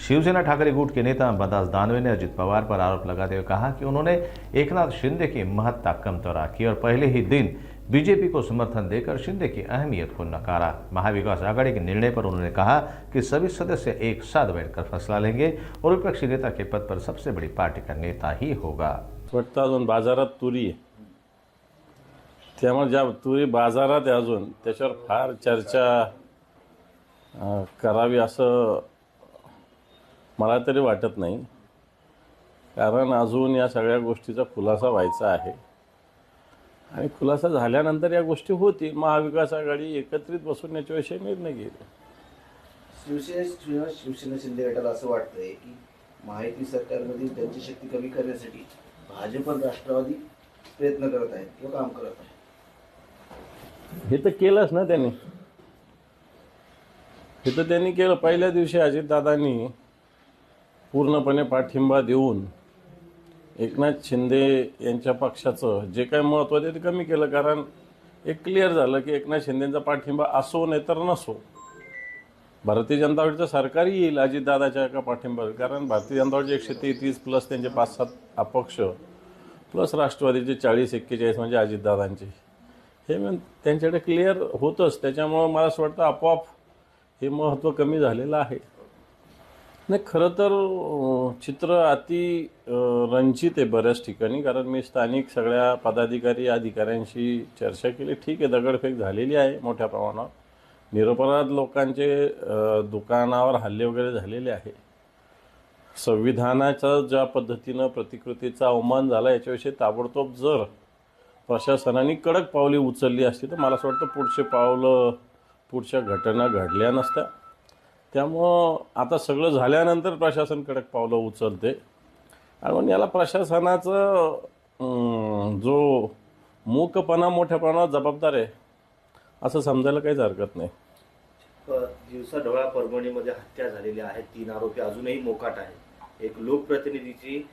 शिवसेना ठाकरे गुट के नेता अंबादास दानवे ने अजित पवार पर आरोप लगाते हुए कहा कि उन्होंने एकनाथ शिंदे की महत्ता कमतरा की और पहले ही दिन बीजेपी को समर्थन देकर शिंदे की अहमियत को नकारा। महाविकास आघाड़ी के निर्णय पर उन्होंने कहा कि सभी सदस्य एक साथ बैठकर फैसला लेंगे और विपक्षी नेता के पद पर सबसे बड़ी पार्टी का नेता ही होगा। वाटतं अजून बाजारात तुरी आहे, त्यामुळे ज्या तुरी बाजारात आहे अजून त्याच्यावर फार चर्चा करावी असं मला तरी वाटत नाही, कारण अजून या सगळ्या गोष्टीचा खुलासा व्हायचा आहे आणि खुलासा झाल्यानंतर या गोष्टी होतील। महाविकास आघाडी एकत्रित बसून याच्याविषयी निर्णय घेईल। शिवसेना शिंदे गटाला असं वाटतंय की महायुती सरकारमधील त्यांची शक्ती कमी करण्यासाठी भाजप आणि राष्ट्रवादी प्रयत्न करत आहेत किंवा काम करत आहेत। हे तर केलंच ना त्यांनी, हे तर त्यांनी केलं। पहिल्या दिवशी अजितदादांनी पूर्णपणे पाठिंबा देऊन एकनाथ शिंदे यांच्या पक्षाचं जे काही महत्त्व आहे ते कमी केलं, कारण एक क्लिअर झालं की एकनाथ शिंदेंचा पाठिंबा असो नाही तर नसो, भारतीय जनता पार्टीचं सरकार येईल अजितदादाच्या एका पाठिंबा, कारण भारतीय जनता पार्टीचे 133 प्लस त्यांचे 5-7 अपक्ष प्लस राष्ट्रवादीचे 40-41 म्हणजे अजितदादांचे, हे त्यांच्याकडे क्लिअर होतंच। त्याच्यामुळं मला असं वाटतं आपोआप हे महत्त्व कमी झालेलं आहे। नाही, खरं तर चित्र अति रंजित आहे बऱ्याच ठिकाणी, कारण मी स्थानिक सगळ्या पदाधिकारी अधिकाऱ्यांशी चर्चा केली। ठीक आहे, दगडफेक झालेली आहे मोठ्या प्रमाणावर, निरपराध लोकांचे दुकानावर हल्ले वगैरे झालेले आहे, संविधानाचा ज्या पद्धतीनं प्रतिकृतीचा अवमान झाला याच्याविषयी ताबडतोब जर प्रशासनाने कडक पावले उचलली असती तर मला असं वाटतं पुढच्या घटना घडल्या नसत्या। त्यामुळं आता सगळं झाल्यानंतर प्रशासन कडक पावलं उचलते आणि याला प्रशासनाचं जो मूकपणा मोठ्या प्रमाणात जबाबदार आहे असं समजायला काहीच हरकत नाही। दिवसाढवळ्या परभणीमध्ये हत्या झालेली आहे, 3 आरोपी अजूनही मोकाट आहेत। एक लोकप्रतिनिधीची